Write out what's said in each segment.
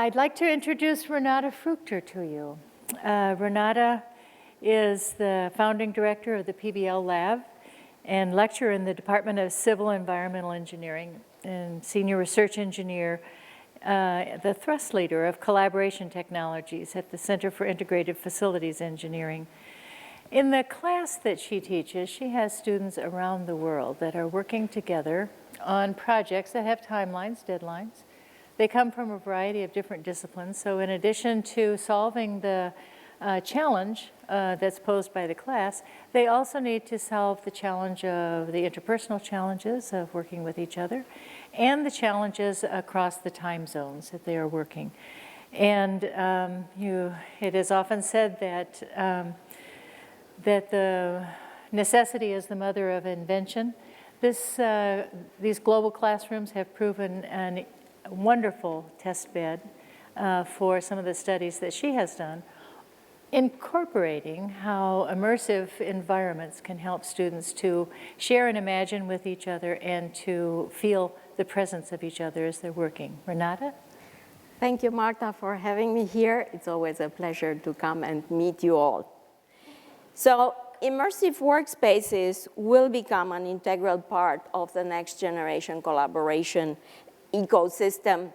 I'd like to introduce Renate Fruchter to you. Renate is the founding director of the PBL Lab and lecturer in the Department of Civil Environmental Engineering and senior research engineer, the thrust leader of collaboration technologies at the Center for Integrated Facilities Engineering. In the class that she teaches, she has students around the world that are working together on projects that have timelines, deadlines. They come from a variety of different disciplines. So in addition to solving the challenge that's posed by the class, they also need to solve the challenge of the interpersonal challenges of working with each other and the challenges across the time zones that they are working. And it is often said that that the necessity is the mother of invention. These global classrooms have proven a wonderful test bed for some of the studies that she has done, incorporating how immersive environments can help students to share and imagine with each other and to feel the presence of each other as they're working. Renate? Thank you, Marta, for having me here. It's always a pleasure to come and meet you all. So, immersive workspaces will become an integral part of the next generation collaboration ecosystem,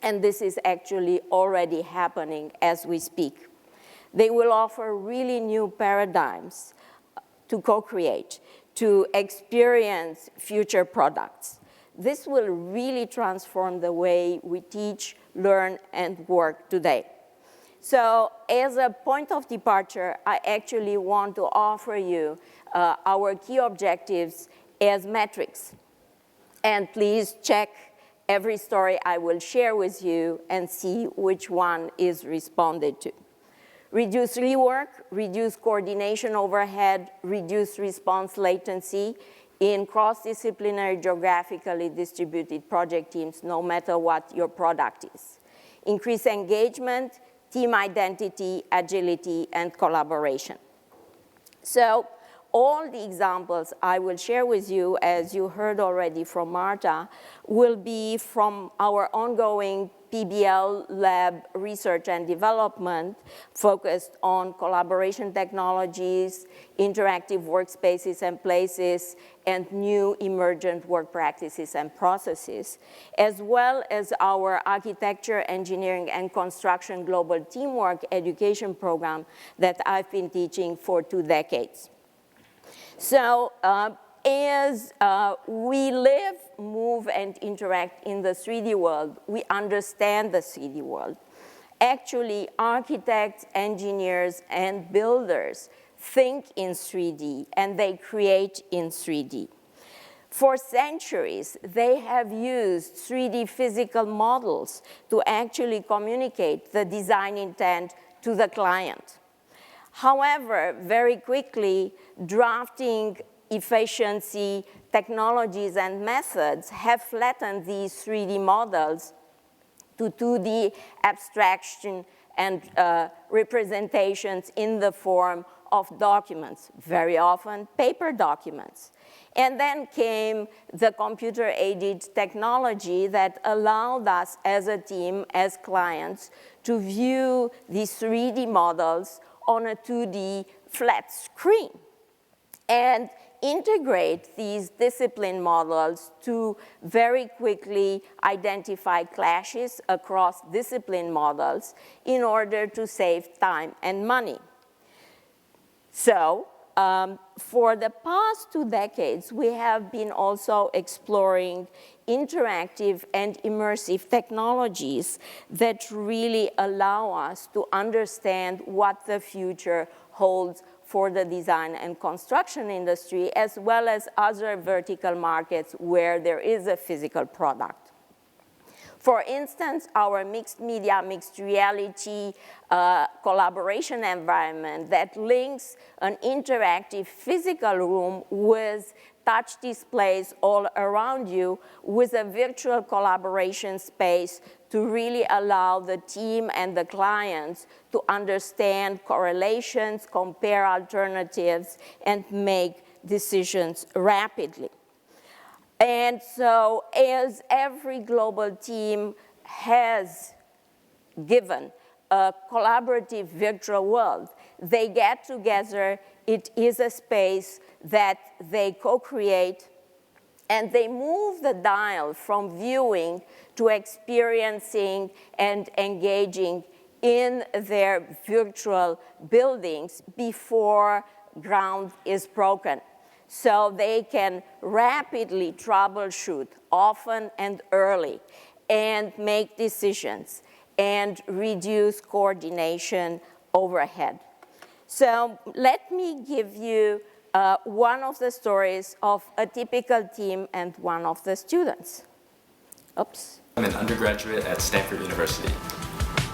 and this is actually already happening as we speak. They will offer really new paradigms to co-create, to experience future products. This will really transform the way we teach, learn, and work today. So as a point of departure, I actually want to offer you our key objectives as metrics. And please check every story I will share with you and see which one is responded to. Reduce rework, reduce coordination overhead, reduce response latency in cross-disciplinary, geographically distributed project teams, no matter what your product is. Increase engagement, team identity, agility, and collaboration. So all the examples I will share with you, as you heard already from Marta, will be from our ongoing PBL Lab research and development focused on collaboration technologies, interactive workspaces and places, and new emergent work practices and processes, as well as our architecture, engineering, and construction global teamwork education program that I've been teaching for 2 decades. So as we live, move, and interact in the 3D world, we understand the 3D world. Actually, architects, engineers, and builders think in 3D, and they create in 3D. For centuries, they have used 3D physical models to actually communicate the design intent to the client. However, very quickly, drafting efficiency, technologies, and methods have flattened these 3D models to 2D abstraction and representations in the form of documents, very often paper documents. And then came the computer-aided technology that allowed us as a team, as clients, to view these 3D models on a 2D flat screen and integrate these discipline models to very quickly identify clashes across discipline models in order to save time and money. So, for the past 2 decades, we have been also exploring interactive and immersive technologies that really allow us to understand what the future holds for the design and construction industry, as well as other vertical markets where there is a physical product. For instance, our mixed media, mixed reality collaboration environment that links an interactive physical room with touch displays all around you with a virtual collaboration space to really allow the team and the clients to understand correlations, compare alternatives, and make decisions rapidly. And so as every global team has given a collaborative virtual world. They get together, it is a space that they co-create, and they move the dial from viewing to experiencing and engaging in their virtual buildings before ground is broken. So they can rapidly troubleshoot often and early and make decisions and reduce coordination overhead. So let me give you one of the stories of a typical team and one of the students. Oops. I'm an undergraduate at Stanford University.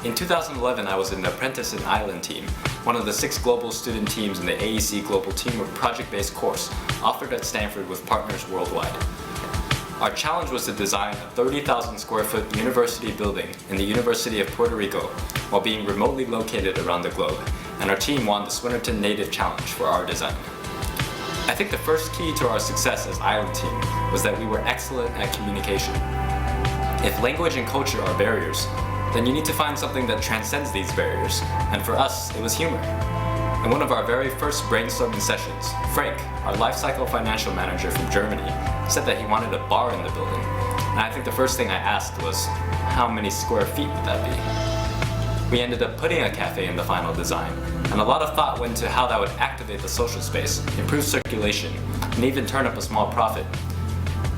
In 2011, I was an apprentice in Island Team, one of the 6 global student teams in the AEC Global Teamwork project-based course offered at Stanford with partners worldwide. Our challenge was to design a 30,000 square foot university building in the University of Puerto Rico while being remotely located around the globe, and our team won the Swinnerton Native Challenge for our design. I think the first key to our success as Island Team was that we were excellent at communication. If language and culture are barriers, then you need to find something that transcends these barriers, and for us, it was humor. In one of our very first brainstorming sessions, Frank, our lifecycle financial manager from Germany, said that he wanted a bar in the building, and I think the first thing I asked was, how many square feet would that be? We ended up putting a cafe in the final design, and a lot of thought went into how that would activate the social space, improve circulation, and even turn up a small profit.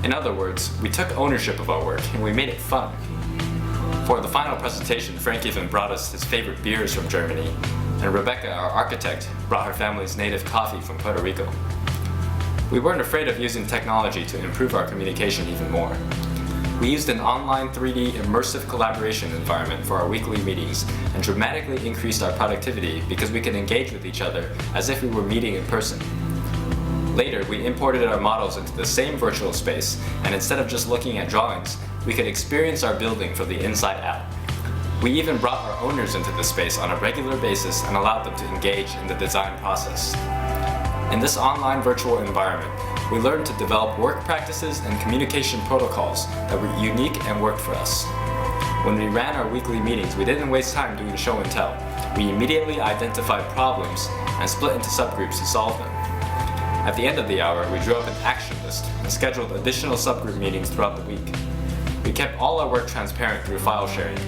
In other words, we took ownership of our work and we made it fun. For the final presentation, Frank even brought us his favorite beers from Germany, and Rebecca, our architect, brought her family's native coffee from Puerto Rico. We weren't afraid of using technology to improve our communication even more. We used an online 3D immersive collaboration environment for our weekly meetings and dramatically increased our productivity because we could engage with each other as if we were meeting in person. Later, we imported our models into the same virtual space, and instead of just looking at drawings, we could experience our building from the inside out. We even brought our owners into the space on a regular basis and allowed them to engage in the design process. In this online virtual environment, we learned to develop work practices and communication protocols that were unique and worked for us. When we ran our weekly meetings, we didn't waste time doing show and tell. We immediately identified problems and split into subgroups to solve them. At the end of the hour, we drew up an action list and scheduled additional subgroup meetings throughout the week. We kept all our work transparent through file sharing.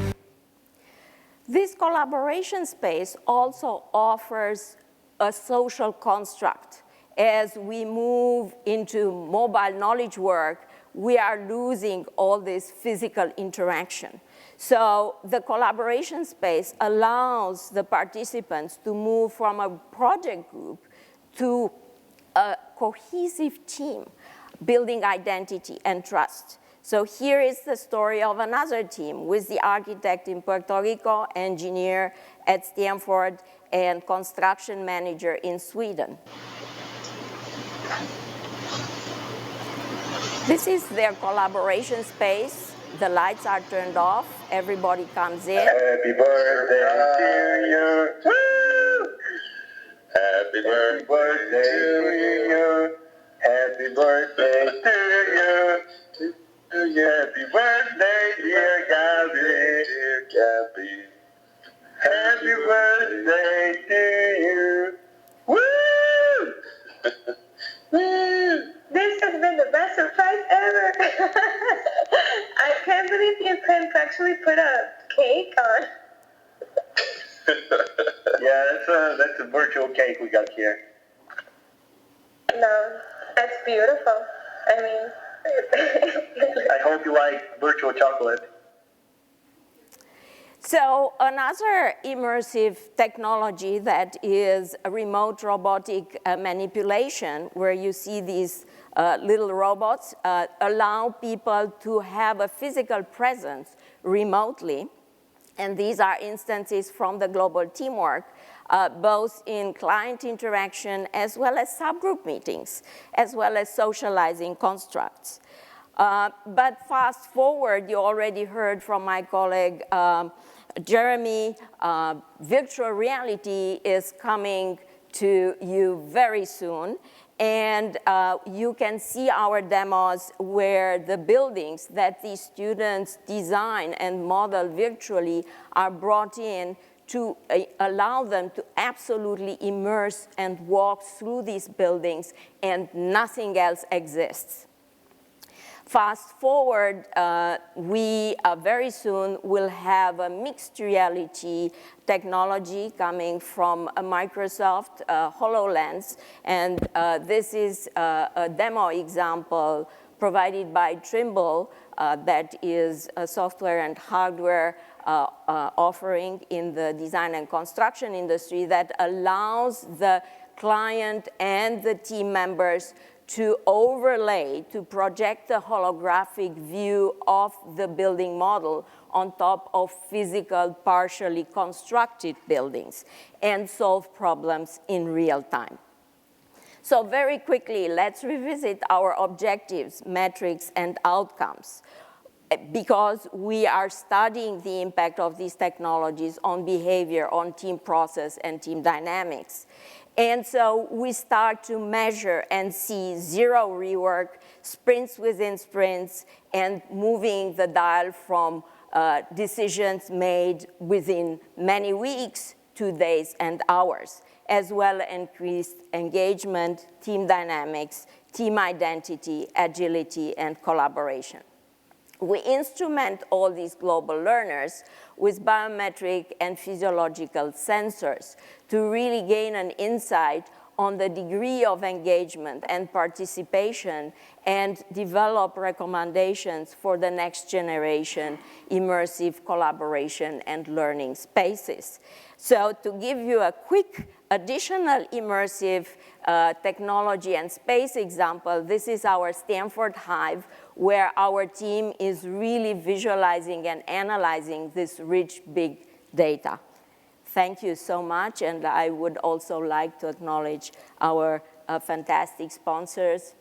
This collaboration space also offers a social construct. As we move into mobile knowledge work, we are losing all this physical interaction. So the collaboration space allows the participants to move from a project group to a cohesive team, building identity and trust. So here is the story of another team with the architect in Puerto Rico, engineer at Stanford, and construction manager in Sweden. This is their collaboration space. The lights are turned off. Everybody comes in. Happy birthday to you. Woo! Happy birthday to you. Happy birthday to you. Happy birthday, dear Gabby. Dear Gabby. Happy birthday to you. Woo! Woo! This has been the best surprise ever. I can't believe you can actually put a cake on. Yeah, that's a virtual cake we got here. No, that's beautiful. I mean, I hope you like virtual chocolate. So another immersive technology that is a remote robotic manipulation, where you see these little robots allow people to have a physical presence remotely. And these are instances from the global teamwork, both in client interaction as well as subgroup meetings, as well as socializing constructs. But fast forward, you already heard from my colleague, Jeremy, virtual reality is coming to you very soon, And you can see our demos where the buildings that these students design and model virtually are brought in to allow them to absolutely immerse and walk through these buildings, and nothing else exists. Fast forward, we very soon will have a mixed reality technology coming from Microsoft, HoloLens, and this is a demo example provided by Trimble that is a software and hardware offering in the design and construction industry that allows the client and the team members to overlay, to project a holographic view of the building model on top of physical, partially constructed buildings and solve problems in real time. So very quickly, let's revisit our objectives, metrics, and outcomes, because we are studying the impact of these technologies on behavior, on team process, and team dynamics. And so we start to measure and see zero rework, sprints within sprints, and moving the dial from decisions made within many weeks to days and hours, as well as increased engagement, team dynamics, team identity, agility, and collaboration. We instrument all these global learners with biometric and physiological sensors to really gain an insight on the degree of engagement and participation and develop recommendations for the next generation immersive collaboration and learning spaces. So to give you a quick additional immersive technology and space example, this is our Stanford Hive, where our team is really visualizing and analyzing this rich, big data. Thank you so much, and I would also like to acknowledge our fantastic sponsors,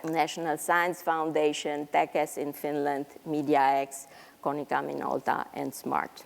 National Science Foundation, TechS in Finland, mediaX, Konica Minolta, and SMART.